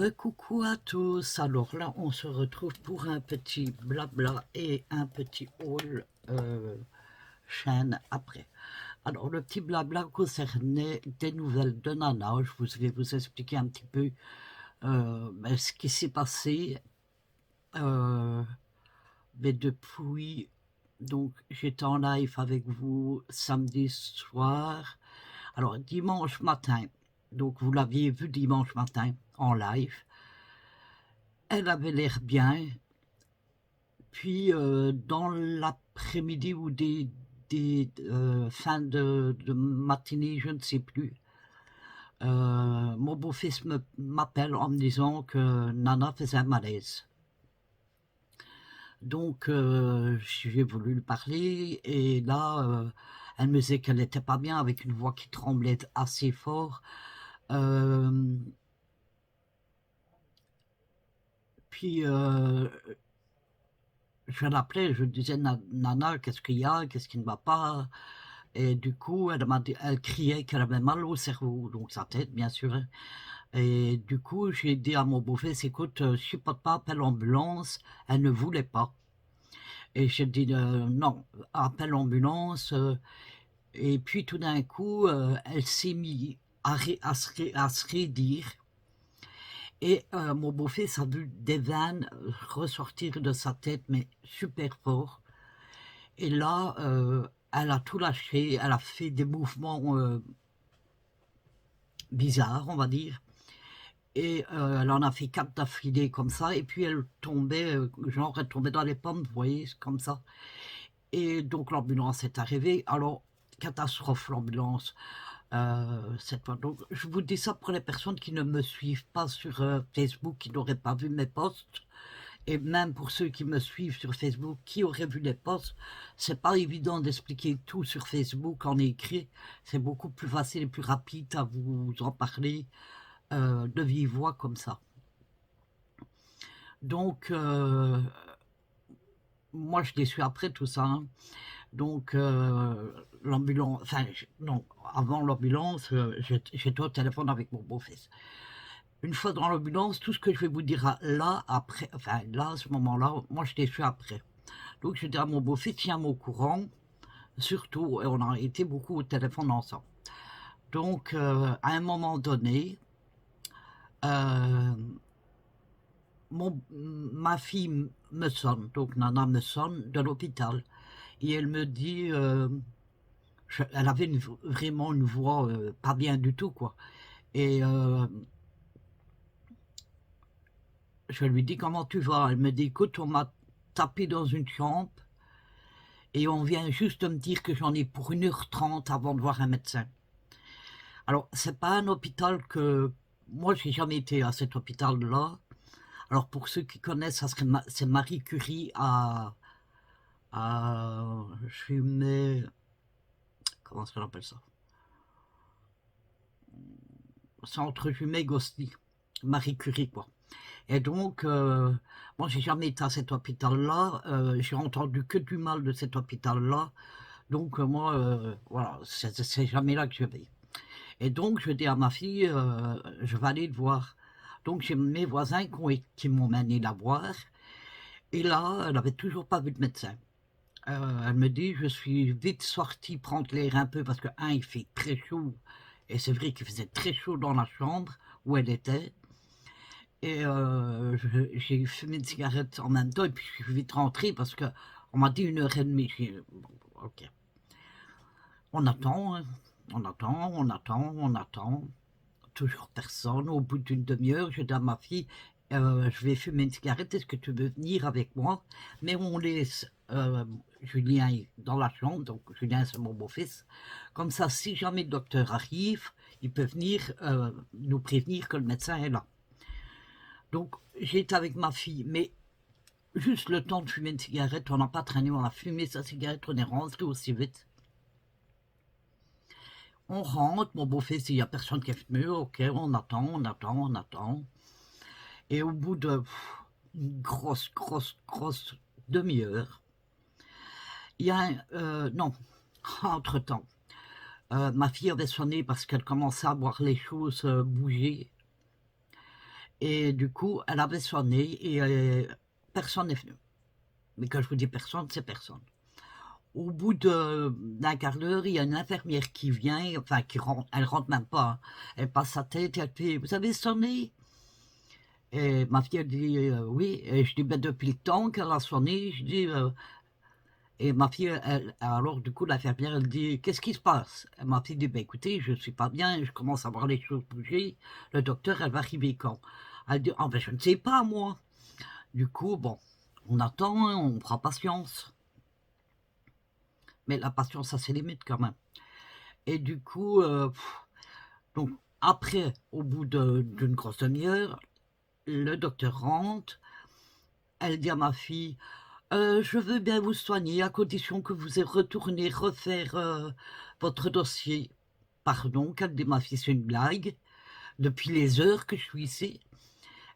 Recoucou à tous, alors là on se retrouve pour un petit blabla et un petit haul chaîne après. Alors le petit blabla concernait des nouvelles de Nana, je vais vous expliquer un petit peu ce qui s'est passé mais depuis, donc j'étais en live avec vous samedi soir, alors dimanche matin, donc vous l'aviez vu dimanche matin en live. Elle avait l'air bien, puis dans l'après-midi ou des fins de matinée, je ne sais plus, mon beau-fils m'appelle en me disant que Nana faisait un malaise. Donc j'ai voulu lui parler et là, elle me disait qu'elle n'était pas bien avec une voix qui tremblait assez fort. Euh, puis je l'appelais, je disais Nana, qu'est-ce qu'il y a, qu'est-ce qui ne va pas? Et du coup, elle criait qu'elle avait mal au cerveau, donc sa tête, bien sûr. Et du coup, j'ai dit à mon beau-fils, écoute, je supporte pas, appelle l'ambulance. Elle ne voulait pas. Et j'ai dit, non, appelle l'ambulance. Et puis tout d'un coup, elle s'est mise à se raidir. Et mon beau-fils a vu des veines ressortir de sa tête, mais super fort. Et là, elle a tout lâché, elle a fait des mouvements bizarres, on va dire. Et elle en a fait 4 d'affilée comme ça, et puis elle tombait, genre elle tombait dans les pommes, vous voyez, comme ça. Et donc l'ambulance est arrivée. Alors, catastrophe l'ambulance, cette fois. Donc je vous dis ça pour les personnes qui ne me suivent pas sur Facebook, qui n'auraient pas vu mes posts. Et même pour ceux qui me suivent sur Facebook, qui auraient vu les posts, c'est pas évident d'expliquer tout sur Facebook en écrit. C'est beaucoup plus facile et plus rapide à vous en parler de vive voix comme ça. Donc, moi je les suis après tout ça, hein. Donc, l'ambulance, enfin, non, avant l'ambulance, j'étais au téléphone avec mon beau-fils. Une fois dans l'ambulance, tout ce que je vais vous dire là, après, enfin là, à ce moment-là, moi je les suis après. Donc je dis à mon beau-fils, tiens-moi au courant, surtout, et on a été beaucoup au téléphone ensemble. Donc à un moment donné, euh, ma fille me sonne, donc Nana me sonne de l'hôpital, et elle me dit, elle avait vraiment une voix pas bien du tout, quoi. Et je lui dis, comment tu vas? Elle me dit, écoute, on m'a tapé dans une chambre, et on vient juste de me dire que j'en ai pour 1h30 avant de voir un médecin. Alors, c'est pas un hôpital que... Moi, j'ai jamais été à cet hôpital-là. Alors, pour ceux qui connaissent, c'est Marie Curie à Jumet... Comment est-ce qu'on appelle ça? Centre Jumet-Gossely. Marie Curie, quoi. Et donc, moi, j'ai jamais été à cet hôpital-là. J'ai entendu que du mal de cet hôpital-là. Donc, moi, voilà, c'est jamais là que je vais. Et donc, je dis à ma fille, je vais aller le voir. Donc, j'ai mes voisins qui m'ont mené la voir. Et là, elle n'avait toujours pas vu de médecin. Elle me dit, je suis vite sortie prendre l'air un peu parce que, il fait très chaud. Et c'est vrai qu'il faisait très chaud dans la chambre où elle était. Et j'ai fumé une cigarette en même temps et puis je suis vite rentrée parce que on m'a dit 1h30. Bon, ok. On attend, hein. On attend, on attend, on attend. Toujours personne. Au bout d'une demi-heure, je dis à ma fille, je vais fumer une cigarette, est-ce que tu veux venir avec moi? Mais on laisse Julien dans la chambre, donc Julien c'est mon beau-fils. Comme ça, si jamais le docteur arrive, il peut venir nous prévenir que le médecin est là. Donc j'étais avec ma fille, mais juste le temps de fumer une cigarette, on n'a pas traîné, on a fumé sa cigarette, on est rentré aussi vite. On rentre, mon beau-fils, il n'y a personne qui est venu, ok, on attend, on attend, on attend. Et au bout de une grosse demi-heure, il y a un... non, entre-temps, ma fille avait sonné parce qu'elle commençait à voir les choses bouger. Et du coup, elle avait sonné et personne n'est venu. Mais quand je vous dis personne, c'est personne. Au bout d'un quart d'heure, il y a une infirmière qui vient, enfin qui rentre, elle rentre même pas, hein. Elle passe sa tête, elle fait: «Vous avez sonné?» Et ma fille, elle dit: Oui». Et je dis: «Ben, depuis le temps qu'elle a sonné», je dis, et ma fille, alors du coup, l'infirmière, elle dit: «Qu'est-ce qui se passe?» Et ma fille dit: «Ben, écoutez, je suis pas bien, je commence à voir les choses bouger. Le docteur, elle va arriver quand?» Elle dit: «Ah ben, je ne sais pas, moi». Du coup, bon, on attend, hein, on prend patience. Mais la patience, ça ses limites quand même. Et du coup, donc après, au bout d'une grosse demi-heure, le docteur rentre. Elle dit à ma fille: Je veux bien vous soigner à condition que vous retournez refaire votre dossier». Pardon, qu'elle dit ma fille, c'est une blague. Depuis les heures que je suis ici.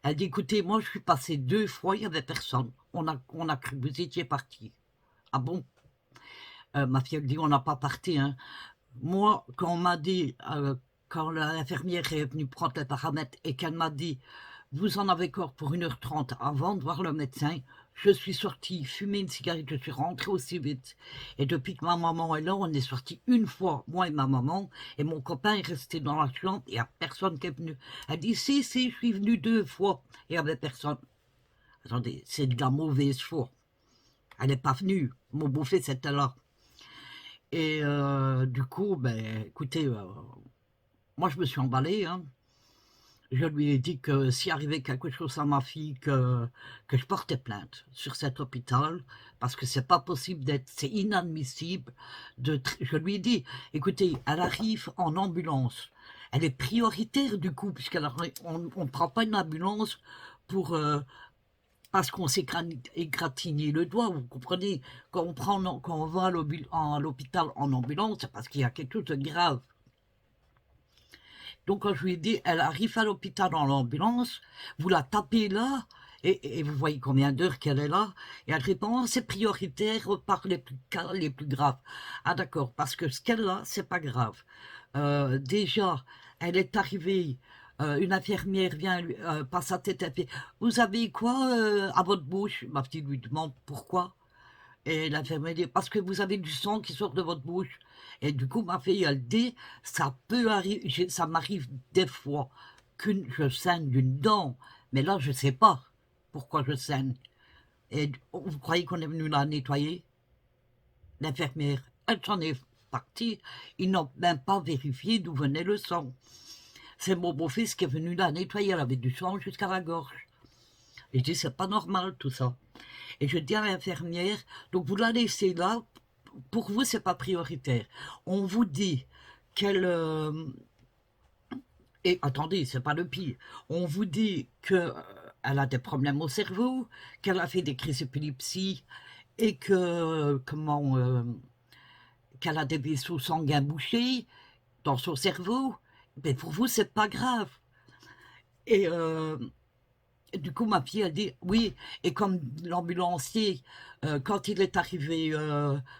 Elle dit: «Écoutez, moi je suis passée 2 fois, il y avait personne. On a cru que vous étiez parti». «Ah bon?» Ma fille, elle dit: «On n'a pas parti, hein». Moi, quand on m'a dit, quand l'infirmière est venue prendre les paramètres et qu'elle m'a dit: «Vous en avez encore pour 1h30 avant de voir le médecin», je suis sortie fumer une cigarette, je suis rentrée aussi vite. Et depuis que ma maman est là, on est sortis une fois, moi et ma maman, et mon copain est resté dans la chambre, il y a personne qui est venu. Elle dit: «Si, si, je suis venue 2 fois», et il y avait personne. Attendez, c'est de la mauvaise foi. Elle n'est pas venue, mon beau-fils était là. Et du coup, ben, écoutez, moi je me suis emballée, hein. Je lui ai dit que s'il arrivait quelque chose à ma fille, que je portais plainte sur cet hôpital, parce que c'est pas possible c'est inadmissible je lui ai dit: «Écoutez, elle arrive en ambulance, elle est prioritaire du coup, puisqu'on ne prend pas une ambulance pour, parce qu'on s'est égratigné le doigt, vous comprenez? Quand on va à l'hôpital en ambulance, c'est parce qu'il y a quelque chose de grave». Donc quand je lui ai dit: «Elle arrive à l'hôpital dans l'ambulance, vous la tapez là et vous voyez combien d'heures qu'elle est là?» Et elle répond: «Oh, c'est prioritaire par les cas les plus graves». Ah d'accord, parce que ce qu'elle a, c'est pas grave. Déjà, elle est arrivée, une infirmière vient passe sa tête, elle fait: «Vous avez quoi, à votre bouche?» Ma petite lui demande: «Pourquoi?» Et l'infirmière dit: «Parce que vous avez du sang qui sort de votre bouche». Et du coup, ma fille, elle dit: «Ça peut arriver, ça m'arrive des fois je saigne d'une dent, mais là, je sais pas pourquoi je saigne». Et vous croyez qu'on est venu la nettoyer? L'infirmière, elle s'en est partie. Ils n'ont même pas vérifié d'où venait le sang. C'est mon beau-fils qui est venu la nettoyer, elle avait du sang jusqu'à la gorge. Et je dis: «C'est pas normal tout ça». Et je dis à l'infirmière: «Donc vous la laissez là, pour vous, c'est pas prioritaire. On vous dit qu'elle, et attendez, c'est pas le pire. On vous dit que, elle a des problèmes au cerveau, qu'elle a fait des crises d'épilepsie et que, qu'elle a des vaisseaux sanguins bouchés dans son cerveau. Mais pour vous, c'est pas grave». Et du coup, ma fille, elle dit: «Oui». Et comme l'ambulancier, quand il est arrivé,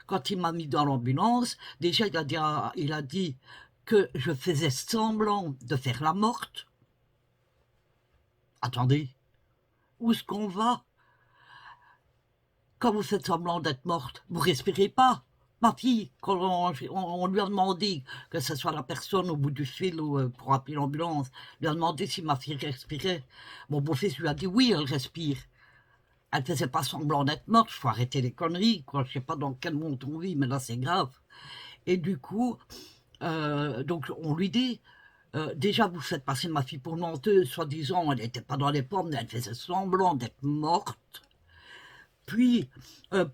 quand il m'a mis dans l'ambulance, déjà il a dit que je faisais semblant de faire la morte. Attendez, où est-ce qu'on va? Quand vous faites semblant d'être morte, vous respirez pas. Ma fille, quand on lui a demandé, que ce soit la personne au bout du fil ou pour appeler l'ambulance, lui a demandé si ma fille respirait. Mon beau-fils lui a dit: «Oui, elle respire». Elle faisait pas semblant d'être morte, faut arrêter les conneries, quoi. Je sais pas dans quel monde on vit, mais là, c'est grave. Et du coup, donc on lui dit: «Déjà, vous faites passer ma fille pour menteuse, soi-disant, elle était pas dans les pommes, elle faisait semblant d'être morte». Puis,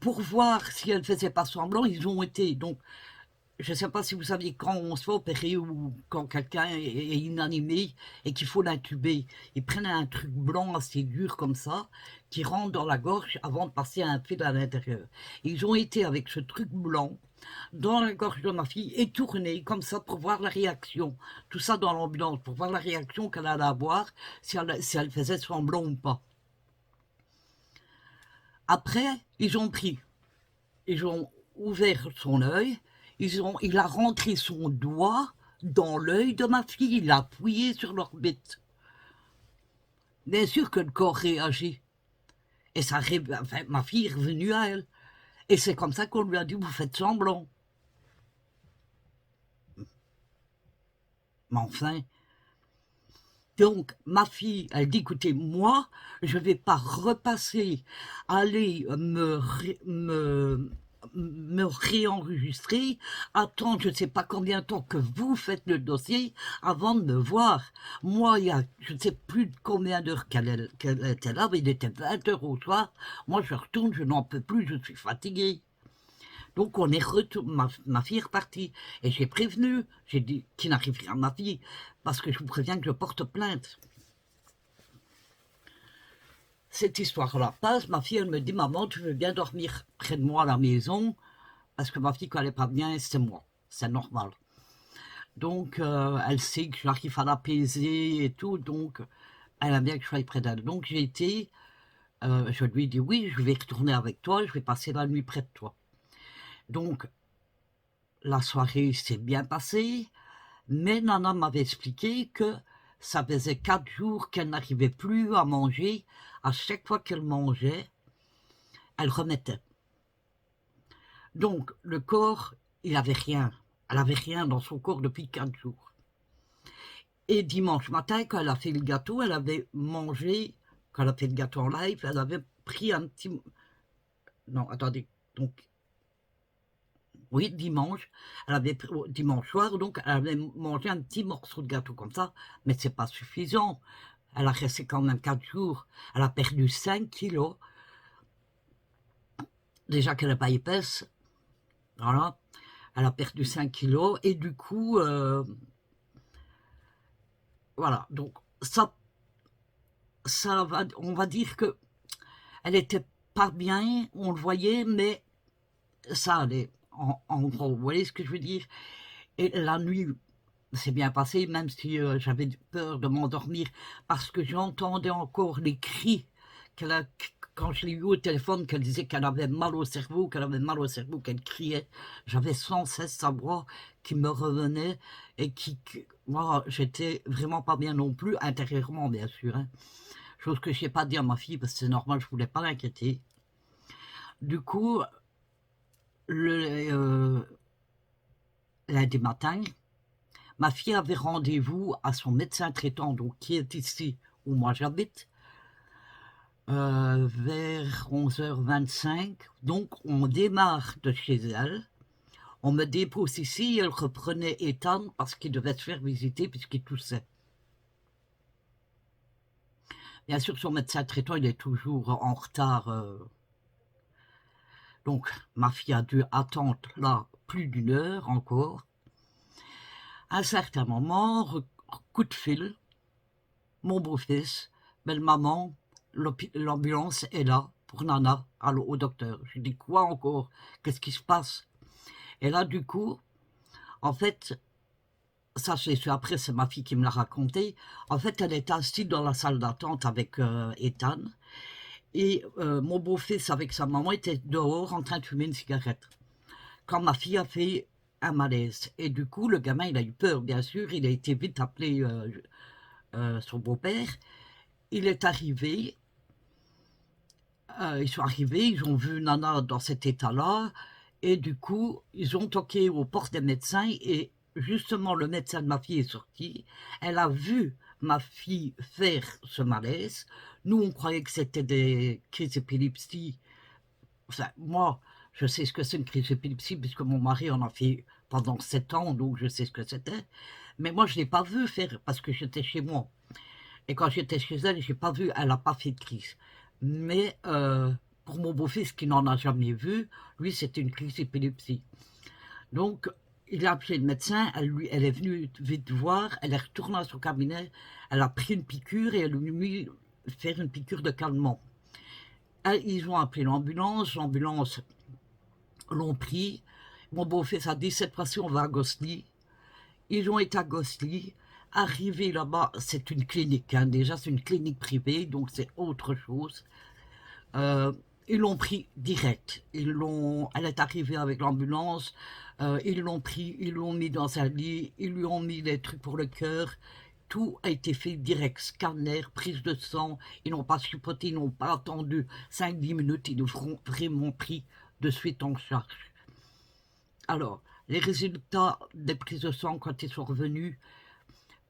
pour voir si elle faisait pas semblant, ils ont été donc je ne sais pas si vous saviez, quand on se fait opérer ou quand quelqu'un est inanimé et qu'il faut l'intuber, ils prennent un truc blanc assez dur comme ça, qui rentre dans la gorge avant de passer un fil à l'intérieur. Ils ont été avec ce truc blanc dans la gorge de ma fille et tourné comme ça pour voir la réaction. Tout ça dans l'ambulance, pour voir la réaction qu'elle allait avoir, si elle faisait semblant ou pas. Après, ils ont ouvert son œil, il a rentré son doigt dans l'œil de ma fille, il a appuyé sur l'orbite. Bien sûr que le corps réagit. Et ça, enfin, ma fille est revenue à elle. Et c'est comme ça qu'on lui a dit, vous faites semblant. Mais enfin, donc ma fille, elle dit, écoutez, moi, je ne vais pas repasser, aller me réenregistrer, attendre je ne sais pas combien de temps que vous faites le dossier avant de me voir. Moi, il y a je ne sais plus de combien d'heures qu'elle était là, mais il était 20 heures au soir. Moi, je retourne, je n'en peux plus, je suis fatiguée. Donc on est retourné, ma fille est repartie. Et j'ai prévenu, j'ai dit qu'il n'arrive rien à ma fille, parce que je vous préviens que je porte plainte. Cette histoire-là passe, ma fille elle me dit, maman, tu veux bien dormir près de moi à la maison, parce que ma fille quand elle n'est pas bien, c'est moi, c'est normal. Donc elle sait que j'arrive à l'apaiser et tout, donc elle aime bien que je sois près d'elle. Donc j'ai été, je lui ai dit oui, je vais retourner avec toi, je vais passer la nuit près de toi. Donc la soirée s'est bien passée, mais Nana m'avait expliqué que ça faisait 4 jours qu'elle n'arrivait plus à manger. À chaque fois qu'elle mangeait, elle remettait. Donc le corps, il n'avait rien. Elle n'avait rien dans son corps depuis 4 jours. Et dimanche matin, quand elle a fait le gâteau, elle avait mangé, quand elle a fait le gâteau en live, elle avait pris un petit... Non, attendez. Donc, oui, dimanche, elle avait dimanche soir, donc elle avait mangé un petit morceau de gâteau comme ça, mais c'est pas suffisant. Elle a resté quand même 4 jours. Elle a perdu 5 kilos. Déjà qu'elle n'est pas épaisse, voilà. Elle a perdu 5 kilos et du coup, voilà. Donc ça va, on va dire que elle était pas bien, on le voyait, mais ça allait. En gros, vous voyez ce que je veux dire? Et la nuit, c'est bien passé, même si j'avais peur de m'endormir, parce que j'entendais encore les cris quand je l'ai eu au téléphone, qu'elle disait qu'elle avait mal au cerveau, qu'elle criait. J'avais sans cesse sa voix qui me revenait et moi, j'étais vraiment pas bien non plus, intérieurement, bien sûr. Hein. Chose que je n'ai pas dit à ma fille, parce que c'est normal, je voulais pas l'inquiéter. Du coup, lundi matin, ma fille avait rendez-vous à son médecin traitant, donc qui est ici où moi j'habite, vers 11h25. Donc on démarre de chez elle, on me dépose ici, elle reprenait Ethan parce qu'il devait se faire visiter puisqu'il toussait. Bien sûr, son médecin traitant, il est toujours en retard. Donc ma fille a dû attendre là plus d'une heure encore. À un certain moment, coup de fil, mon beau-fils, belle maman, l'ambulance est là pour Nana, au docteur. Je dis quoi encore? Qu'est-ce qui se passe? Et là, du coup, en fait, ça je l'ai su après, c'est ma fille qui me l'a raconté. En fait, elle était assise dans la salle d'attente avec Ethan. Et mon beau-fils avec sa maman était dehors en train de fumer une cigarette. Quand ma fille a fait un malaise. Et du coup, le gamin, il a eu peur, bien sûr. Il a été vite appelé son beau-père. Il est arrivé. Ils sont arrivés, ils ont vu Nana dans cet état-là, et du coup, ils ont toqué aux portes des médecins, et justement, le médecin de ma fille est sorti. Elle a vu ma fille faire ce malaise. Nous, on croyait que c'était des crises d'épilepsie. Enfin, moi, je sais ce que c'est une crise d'épilepsie, puisque mon mari en a fait pendant 7 ans, donc je sais ce que c'était. Mais moi, je ne l'ai pas vu faire, parce que j'étais chez moi. Et quand j'étais chez elle, je n'ai pas vu, elle n'a pas fait de crise. Mais pour mon beau-fils qui n'en a jamais vu, lui, c'était une crise d'épilepsie. Donc, il a appelé le médecin, elle est venue vite voir, elle est retournée à son cabinet, elle a pris une piqûre et elle lui a mis faire une piqûre de calmant. Ils ont appelé l'ambulance l'ont pris. Mon beau-fils a dit, cette fois-ci, on va à Gosselies. Ils ont été à Gosselies. Arrivé là-bas, c'est une clinique, hein. Déjà c'est une clinique privée, donc c'est autre chose. Ils l'ont pris direct. Elle est arrivée avec l'ambulance, ils l'ont pris, ils l'ont mis dans un lit, ils lui ont mis des trucs pour le cœur, tout a été fait direct, scanner, prise de sang, ils n'ont pas chipoté, ils n'ont pas attendu 5-10 minutes, ils nous ont vraiment pris de suite en charge. Alors, les résultats des prises de sang, quand ils sont revenus,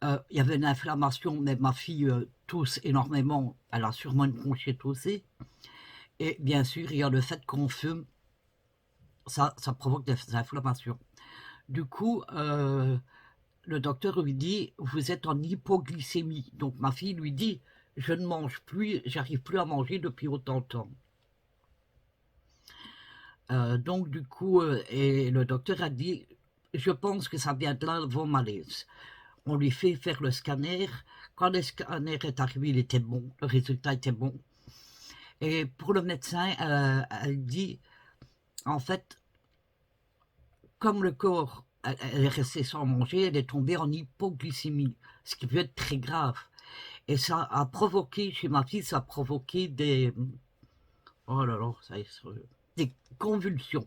il y avait une inflammation, mais ma fille tousse énormément, elle a sûrement une bronchiectose. Et bien sûr, il y a le fait qu'on fume, ça provoque des inflammations. Du coup, le docteur lui dit, vous êtes en hypoglycémie. Donc ma fille lui dit, je ne mange plus, j'arrive plus à manger depuis autant de temps. Donc du coup, et le docteur a dit, je pense que ça vient de là, vos malaises. On lui fait faire le scanner. Quand le scanner est arrivé, il était bon, le résultat était bon. Et pour le médecin, elle dit, en fait, comme le corps, elle est restée sans manger, elle est tombée en hypoglycémie, ce qui peut être très grave. Et ça a provoqué, chez ma fille, ça a provoqué des... Oh là là, des convulsions.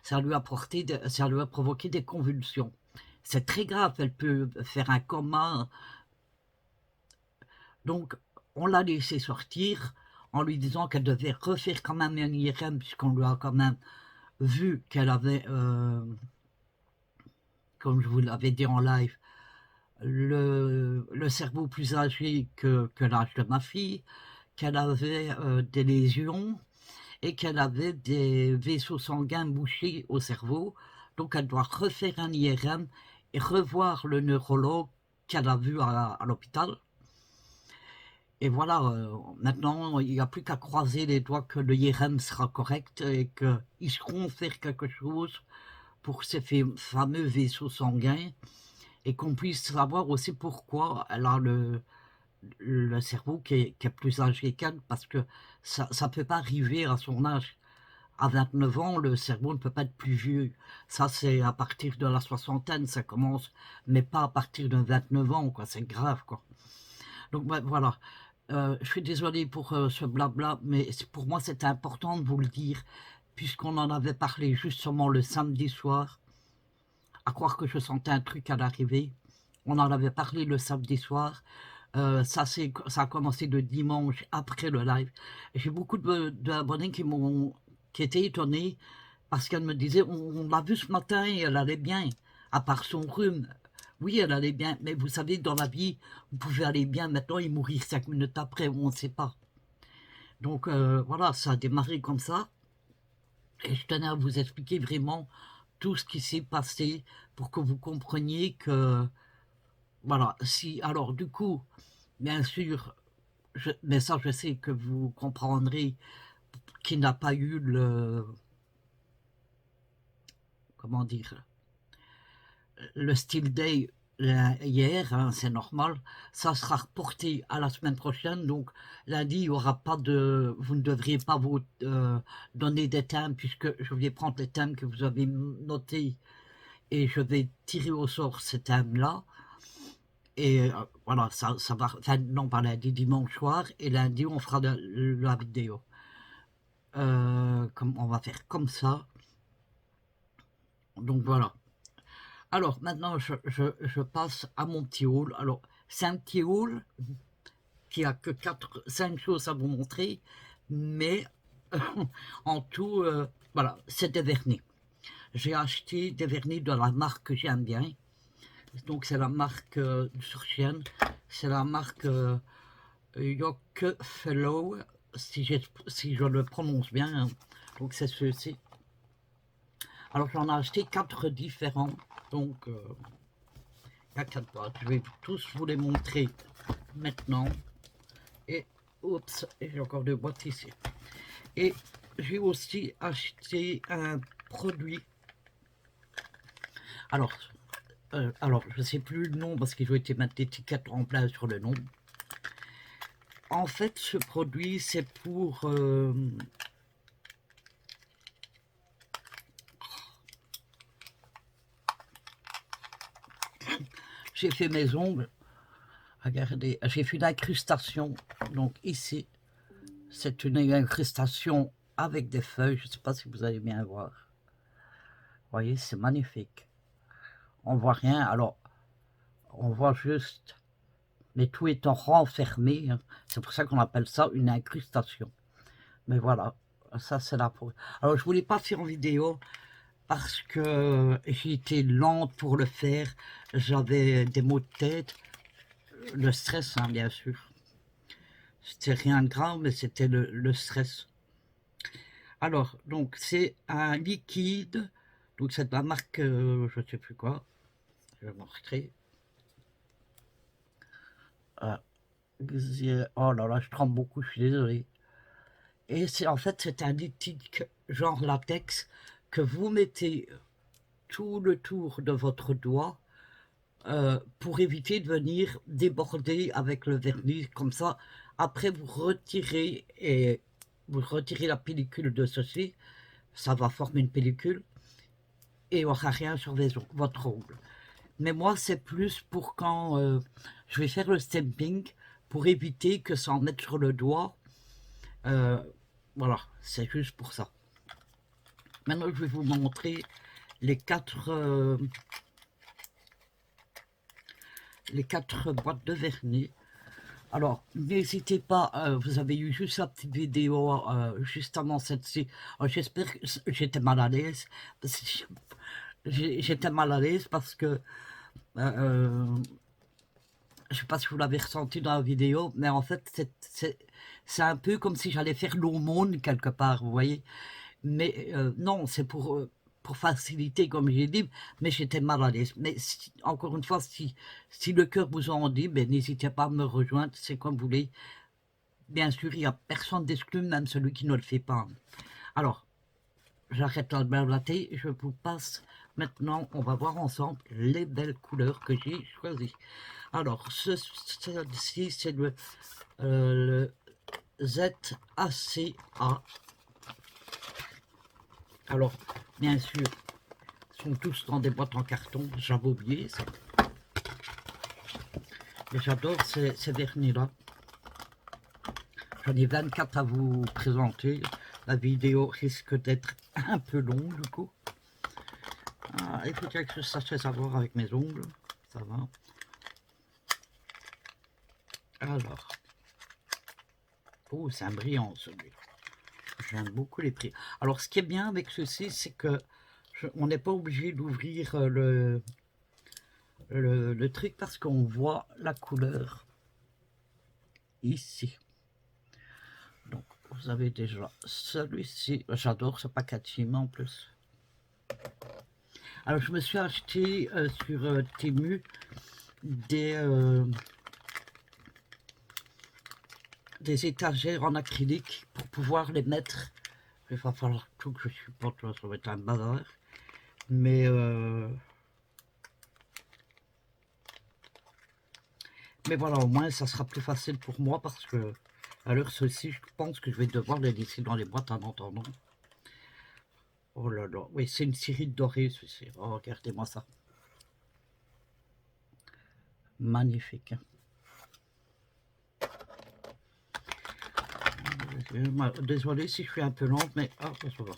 Ça lui a provoqué des convulsions. C'est très grave, elle peut faire un coma. Donc, on l'a laissé sortir en lui disant qu'elle devait refaire quand même un IRM, puisqu'on lui a quand même vu qu'elle avait, comme je vous l'avais dit en live, le cerveau plus âgé que l'âge de ma fille, qu'elle avait des lésions et qu'elle avait des vaisseaux sanguins bouchés au cerveau. Donc elle doit refaire un IRM et revoir le neurologue qu'elle a vu à l'hôpital. Et voilà, maintenant, il n'y a plus qu'à croiser les doigts que le IRM sera correct et qu'ils seront faire quelque chose pour ces fameux vaisseaux sanguins et qu'on puisse savoir aussi pourquoi elle a le cerveau qui est plus âgé qu'elle, parce que ça ne peut pas arriver à son âge. À 29 ans, le cerveau ne peut pas être plus vieux. Ça, c'est à partir de la soixantaine, ça commence, mais pas à partir de 29 ans, quoi. C'est grave, quoi. Donc, ben, voilà. Je suis désolé pour ce blabla, mais pour moi, c'était important de vous le dire, puisqu'on en avait parlé justement le samedi soir, à croire que je sentais un truc à l'arrivée. On en avait parlé le samedi soir. Ça a commencé le dimanche après le live. J'ai beaucoup d'abonnés qui étaient étonnés parce qu'elle me disait, on l'a vu ce matin et elle allait bien, à part son rhume. Oui, elle allait bien, mais vous savez, dans la vie, vous pouvez aller bien maintenant et mourir 5 minutes après, on ne sait pas. Donc voilà, ça a démarré comme ça. Et je tenais à vous expliquer vraiment tout ce qui s'est passé pour que vous compreniez que, voilà, si, alors du coup, bien sûr, mais ça je sais que vous comprendrez, qui n'a pas eu comment dire, le Steel Day hier, hein, c'est normal, ça sera reporté à la semaine prochaine, donc lundi, il n'y aura pas de, vous ne devriez pas vous donner des thèmes, puisque je vais prendre les thèmes que vous avez notés, et je vais tirer au sort ces thèmes-là, et voilà, ça va, enfin non, pas lundi, dimanche soir, et lundi, on fera la vidéo. On va faire comme ça, donc voilà. Alors maintenant je passe à mon petit haul. Alors c'est un petit haul qui a que 5 choses à vous montrer, mais en tout, voilà, c'est des vernis. J'ai acheté des vernis de la marque que j'aime bien. Donc c'est la marque sur chaîne, c'est la marque Yoke Fellow, si je le prononce bien, hein. Donc c'est ceci. Alors j'en ai acheté 4 différents, donc il y a 4 boîtes. Je vais tous vous les montrer maintenant. Et oups, j'ai encore 2 boîtes ici. Et j'ai aussi acheté un produit. Alors je ne sais plus le nom parce qu'il doit été mettre l'étiquette en place sur le nom. En fait, ce produit, c'est pour j'ai fait mes ongles. Regardez, j'ai fait l'incrustation. Donc ici, c'est une incrustation avec des feuilles. Je ne sais pas si vous allez bien voir. Vous voyez, c'est magnifique. On voit rien. Alors, on voit juste mais tout étant renfermé, hein. C'est pour ça qu'on appelle ça une incrustation. Mais voilà, ça c'est là pour... Alors je voulais pas faire en vidéo parce que j'ai été lente pour le faire, j'avais des maux de tête, le stress hein, bien sûr. C'était rien de grave, mais c'était le stress. Alors, donc c'est un liquide, donc c'est de la marque, je ne sais plus quoi, je vais montrer. Oh là là, je tremble beaucoup, je suis désolé. Et c'est en fait, c'est un liquide genre latex que vous mettez tout le tour de votre doigt pour éviter de venir déborder avec le vernis. Comme ça, après vous retirez et vous retirez la pellicule de ceci, ça va former une pellicule et il n'y aura rien sur votre ongle. Mais moi, c'est plus pour quand je vais faire le stamping, pour éviter que ça en mette sur le doigt. Voilà, c'est juste pour ça. Maintenant, je vais vous montrer les quatre boîtes de vernis. Alors, n'hésitez pas, vous avez eu juste la petite vidéo juste avant celle-ci. J'espère que j'étais mal à l'aise. J'étais mal à l'aise parce que je ne sais pas si vous l'avez ressenti dans la vidéo, mais en fait, c'est un peu comme si j'allais faire l'aumône quelque part, vous voyez. Mais non, c'est pour faciliter, comme j'ai dit, mais j'étais mal à l'aise. Mais encore une fois, si le cœur vous en dit, ben, n'hésitez pas à me rejoindre, c'est comme vous voulez. Bien sûr, il n'y a personne d'exclu, même celui qui ne le fait pas. Alors, j'arrête la blablater, je vous passe maintenant, on va voir ensemble les belles couleurs que j'ai choisies. Alors, ceci, c'est le ZACA. Alors, bien sûr, ils sont tous dans des boîtes en carton, j'avais oublié ça. Mais j'adore ces vernis-là. J'en ai 24 à vous présenter. La vidéo risque d'être un peu longue du coup. Ah, il faut que je sache savoir avec mes ongles. Ça va. Alors. Oh, c'est un brillant celui-là. J'aime beaucoup les prix. Alors, ce qui est bien avec ceci, c'est que on n'est pas obligé d'ouvrir le truc parce qu'on voit la couleur ici. Donc, vous avez déjà celui-ci. J'adore ce packaging en plus. Alors, je me suis acheté sur Temu des étagères en acrylique pour pouvoir les mettre. Il va falloir tout que je supporte, ça va être un bazar. Mais voilà, au moins ça sera plus facile pour moi parce que alors ceci, je pense que je vais devoir les laisser dans les boîtes en attendant. Oh là là, oui, c'est une série dorée ceci. Oh, regardez-moi ça. Magnifique. Désolé si je suis un peu lente, mais ah, ça va.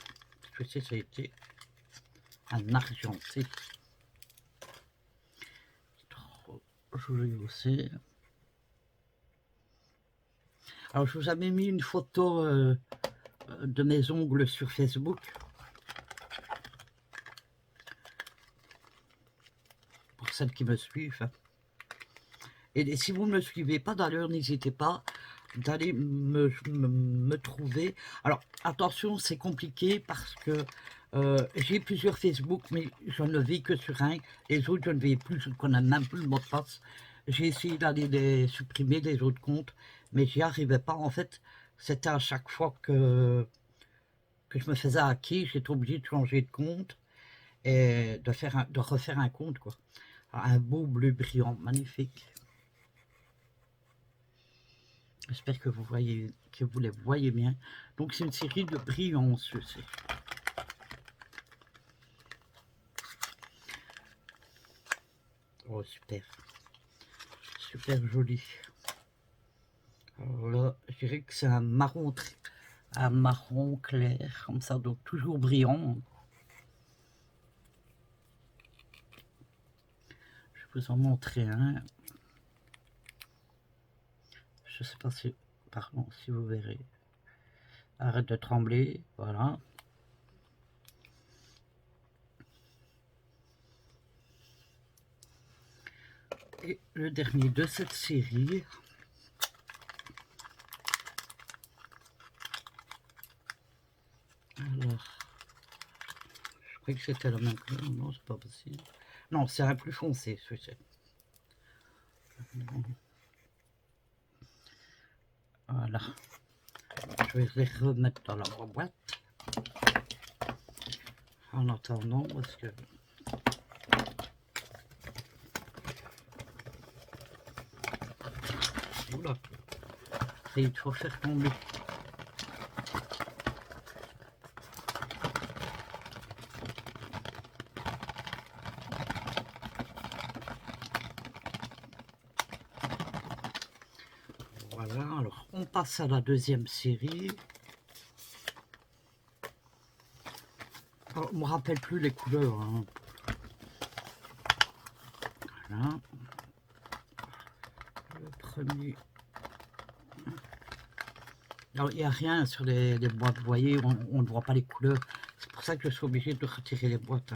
Ceci, ça a été un argenté. Trop joli aussi. Alors, je vous avais mis une photo de mes ongles sur Facebook. Pour celles qui me suivent. Et si vous ne me suivez pas, d'ailleurs, n'hésitez pas d'aller me trouver. Alors, attention, c'est compliqué parce que j'ai plusieurs Facebook, mais je ne vis que sur un. Les autres, je ne vais plus, je ne connais même plus le mot de passe. J'ai essayé d'aller les supprimer, les autres comptes, mais j'y arrivais pas. En fait, c'était à chaque fois que je me faisais hacker, j'étais obligé de changer de compte et de refaire un compte, quoi. Un beau bleu brillant, magnifique. J'espère que vous les voyez bien. Donc c'est une série de brillants, ceci. Oh super, super joli. Alors là, je dirais que c'est un marron clair, comme ça, donc toujours brillant. Je vais vous en montrer un. je sais pas si, pardon, si vous verrez. Arrête de trembler, voilà. Et le dernier de cette série. Alors, je croyais que c'était la même couleur, non, c'est pas possible. Non, c'est un plus foncé, celui-ci. Voilà. Je vais les remettre dans la boîte. En attendant, parce que... Oula. Et il faut faire tomber. Voilà, alors on passe à la deuxième série. Alors, on ne me rappelle plus les couleurs. Hein. Voilà. Le premier. Alors, il n'y a rien sur les boîtes, vous voyez, on ne voit pas les couleurs. C'est pour ça que je suis obligé de retirer les boîtes.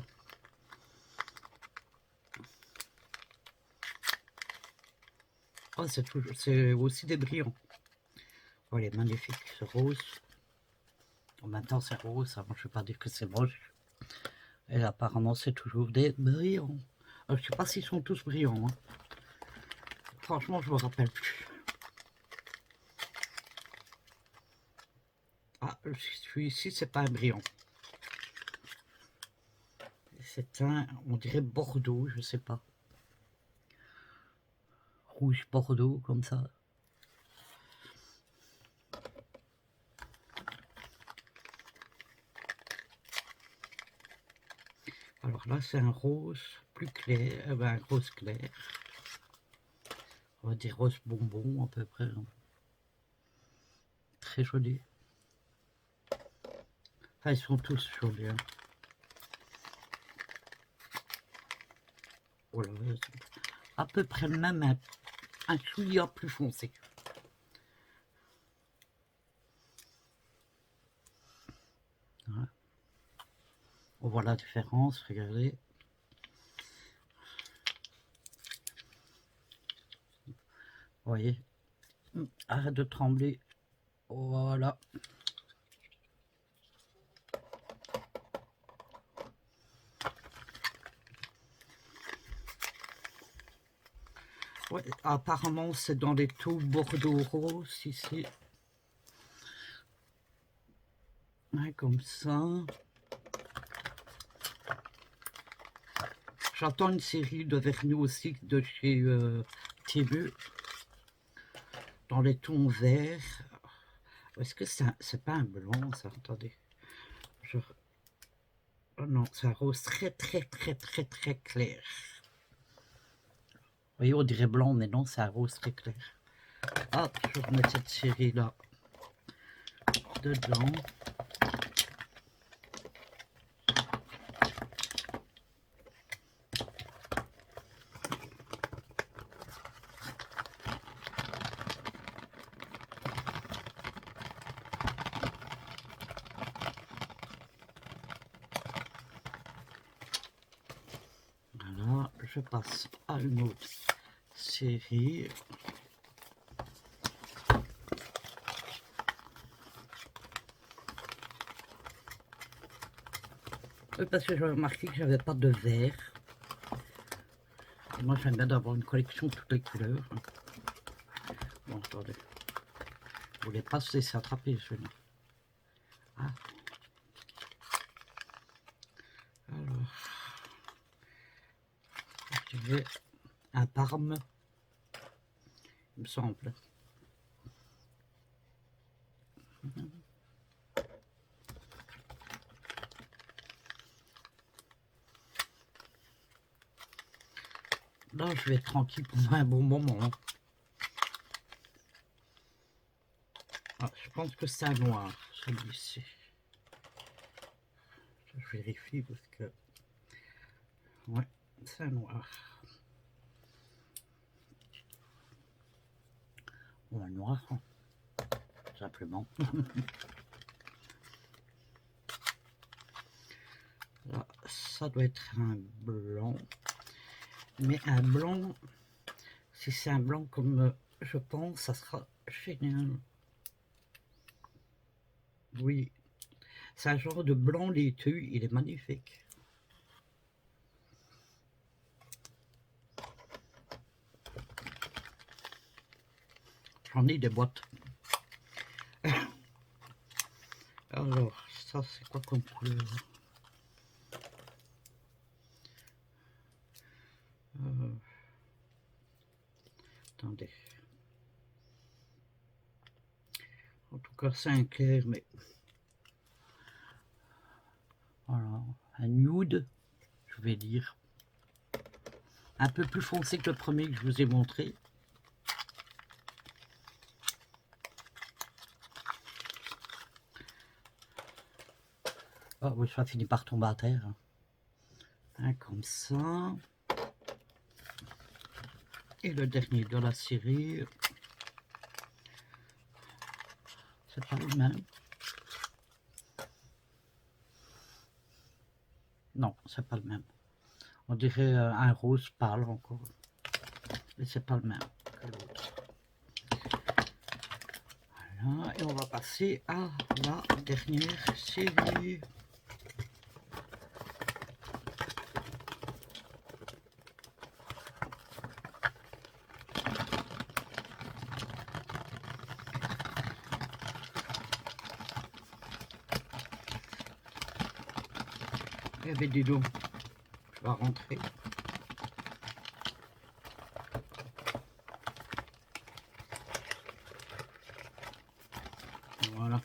Oh, c'est aussi des brillants. Oh, elle est magnifique, ce rose. En même temps, c'est rose, avant, je ne vais pas dire que c'est moche. Et apparemment, c'est toujours des brillants. Alors, je ne sais pas s'ils sont tous brillants. Hein. Franchement, je ne me rappelle plus. Ah, celui-ci, c'est pas un brillant. C'est un, on dirait Bordeaux, je sais pas. Rouge Bordeaux, comme ça. Alors là, c'est un rose plus clair, un rose clair. On va dire rose bonbon à peu près. Hein. Très joli. Enfin, ils sont tous jolis. Hein. Voilà, à peu près même un chouïa plus foncé. Voilà. On voit la différence, regardez. Vous voyez, arrête de trembler. Voilà. Ouais, apparemment, c'est dans les taux Bordeaux rose ici. Ouais, comme ça. J'attends une série de vernis aussi de chez Temu. Dans les tons verts. Est-ce que c'est pas un blanc, ça? Attendez. Oh non, c'est un rose très clair. Vous voyez, on dirait blanc, mais non, c'est un rose très clair. Hop, je vais remettre cette série-là dedans. Voilà, je passe à une autre série. Parce que j'avais remarqué que j'avais pas de vert. Et moi, j'aime bien d'avoir une collection de toutes les couleurs. Bon, attendez. Je voulais pas se laisser attraper, celui-là. Ah. Alors. Je dirais un Parme, il me semble. Là, je vais être tranquille pendant un bon moment. Ah, je pense que c'est un noir, celui-ci. Je vérifie parce que... Ouais, c'est un noir. ou un noir, hein, simplement. Là, ça doit être un blanc, mais un blanc, si c'est un blanc comme je pense, ça sera génial. Oui, c'est un genre de blanc laiteux, il est magnifique. J'en ai des boîtes. Alors, ça c'est quoi comme couleur? Attendez. En tout cas, c'est un clair, mais voilà, un nude, je vais dire. Un peu plus foncé que le premier que je vous ai montré. Ah oui, ça finit par tomber à terre. Un comme ça. Et le dernier de la série. C'est pas le même. Non, c'est pas le même. On dirait un rose pâle encore. Mais c'est pas le même que l'autre. Voilà, et on va passer à la dernière série. Il y avait des dos. Je vais rentrer. Voilà.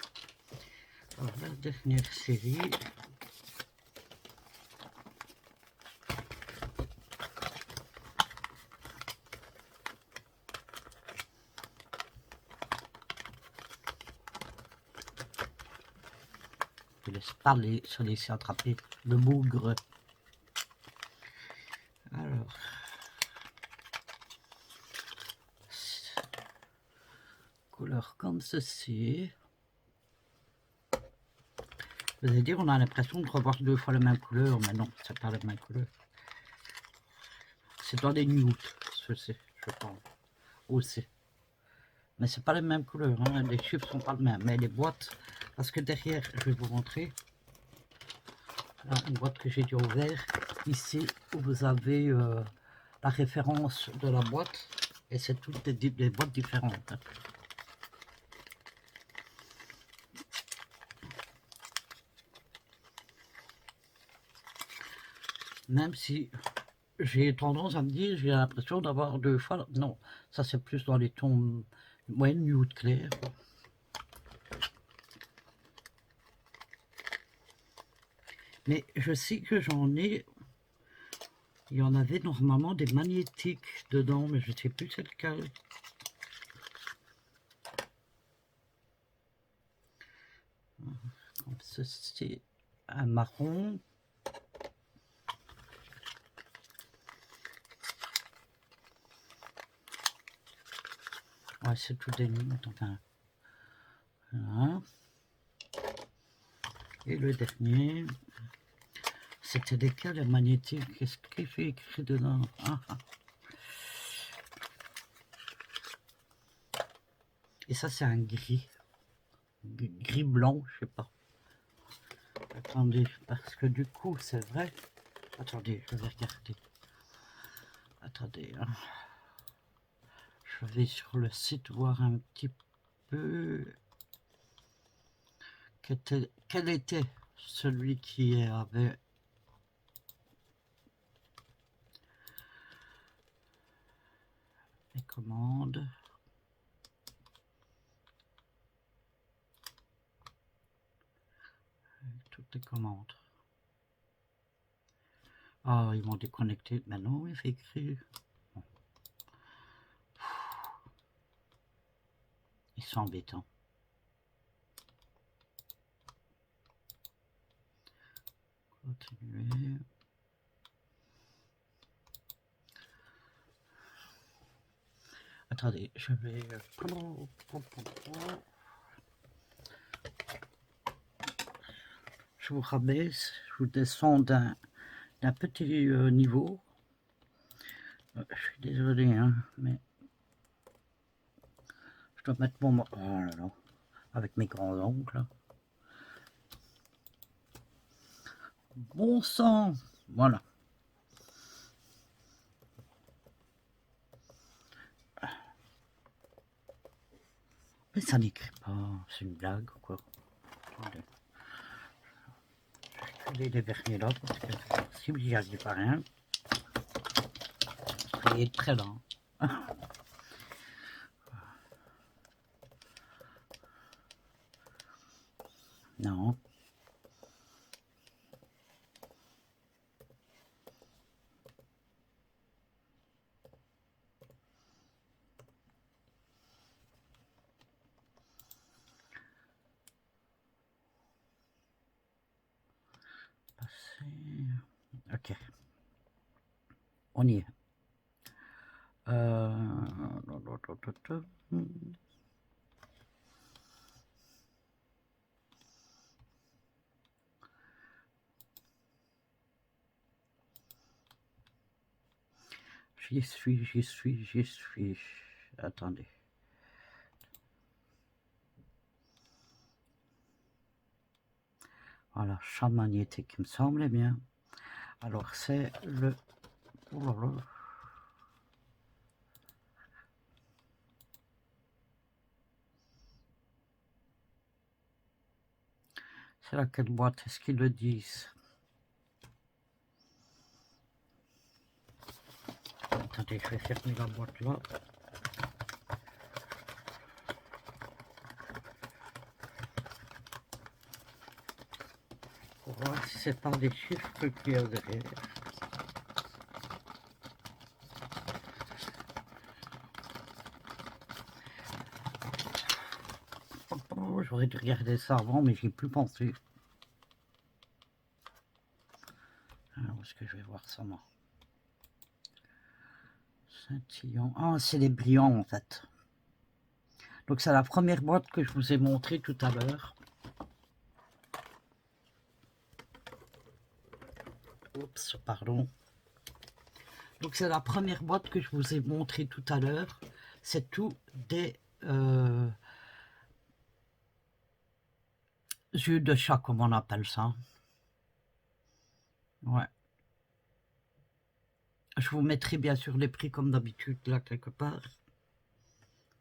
Alors, la dernière série. Je laisse pas se laisser attraper le bougre. Alors, couleur comme ceci. Vous allez dire, on a l'impression de revoir deux fois la même couleur, mais non, c'est pas la même couleur. C'est dans des nudes, ceci, je pense, aussi. Mais c'est pas les mêmes couleurs, hein. Les chiffres sont pas les mêmes, mais les boîtes, parce que derrière, je vais vous montrer, là, une boîte que j'ai déjà ouverte, ici, où vous avez la référence de la boîte, et c'est toutes des boîtes différentes. Hein. Même si j'ai tendance à me dire, j'ai l'impression d'avoir deux fois, non, ça c'est plus dans les tons moyennes nude clair. Mais je sais que j'en ai, il y en avait normalement des magnétiques dedans, mais je ne sais plus c'est lequel. Comme ceci, un marron. Ouais, c'est tout des nudes, enfin. Voilà. Et le dernier, c'était lesquels les magnétiques? Qu'est-ce qu'il fait écrit dedans? Ah. Et ça, c'est un gris. Gris blanc, je sais pas. Attendez, parce que du coup, c'est vrai. Attendez, je vais regarder. Attendez. Hein. Je vais sur le site voir un petit peu. Quel était celui qui avait les commandes? Toutes les commandes. Ah, ils m'ont déconnecté. Mais non, il fait écrire. Bon. Ils sont embêtants. Continuer. attendez, je vais... Je vous rabaisse, je vous descends d'un petit niveau. Je suis désolé, hein, mais... Je dois mettre mon... Oh là là, avec mes grands ongles. Bon sang, voilà. Mais ça n'écrit pas, c'est une blague ou quoi. Attendez. Je vais les vernis là, parce que si j'y arrive pas rien, il est très lent. Non. Ok. On y est. J'y suis. Attendez. Voilà, champ magnétique, il me semblait bien. Alors c'est le... Oh là là. C'est laquelle boîte? Est-ce qu'ils le disent? Attendez, je vais fermer la boîte là. Pour voir si c'est pas des chiffres qu'il y a derrière. Oh, j'aurais dû regarder ça avant, mais j'y ai plus pensé. Alors, où est-ce que je vais voir ça, moi? Scintillant. Ah, c'est les brillants, en fait. Donc, c'est la première boîte que je vous ai montrée tout à l'heure. Oups, pardon. Donc, c'est la première boîte que je vous ai montrée tout à l'heure. C'est tout des yeux de chat, comme on appelle ça. Ouais. Je vous mettrai bien sûr les prix comme d'habitude là quelque part.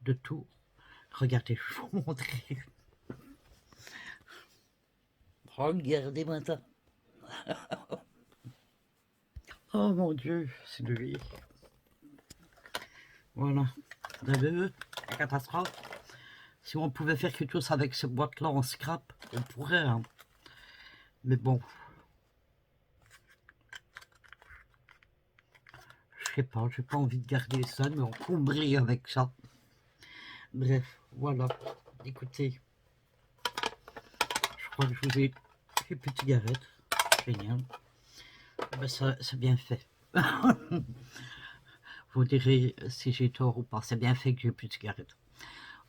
De tout. Regardez, je vais vous montrer. Regardez-moi ça. Oh mon Dieu, c'est lui. Voilà. Vous avez vu la catastrophe. Si on pouvait faire quelque chose avec cette boîte-là en scrap, on pourrait. Hein. Mais bon. Je sais pas, j'ai pas envie de garder ça, mais on combrait avec ça. Bref, voilà. Écoutez. Je crois que je vous ai fait petite cigarette. Génial. Ben ça, c'est bien fait. Vous direz si j'ai tort ou pas. C'est bien fait que j'ai plus de cigarette.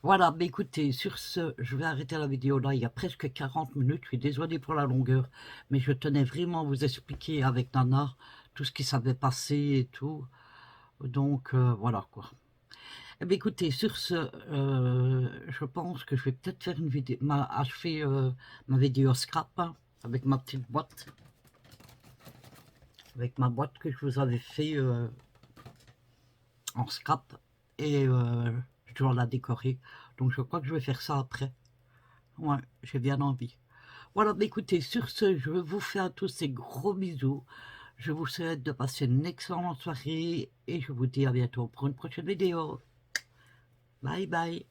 Voilà, mais écoutez, sur ce, je vais arrêter la vidéo là. Il y a presque 40 minutes. Je suis désolé pour la longueur. Mais je tenais vraiment à vous expliquer avec Nana tout ce qui s'avait passé et tout. Donc, voilà quoi. Eh bien, écoutez, sur ce, je pense que je vais peut-être faire une vidéo, achever ma vidéo scrap hein, avec ma petite boîte. Avec ma boîte que je vous avais fait en scrap et je dois la décorer. Donc je crois que je vais faire ça après. Ouais, j'ai bien envie. Voilà, bah écoutez, sur ce, je vous fais à tous ces gros bisous. Je vous souhaite de passer une excellente soirée et je vous dis à bientôt pour une prochaine vidéo. Bye bye.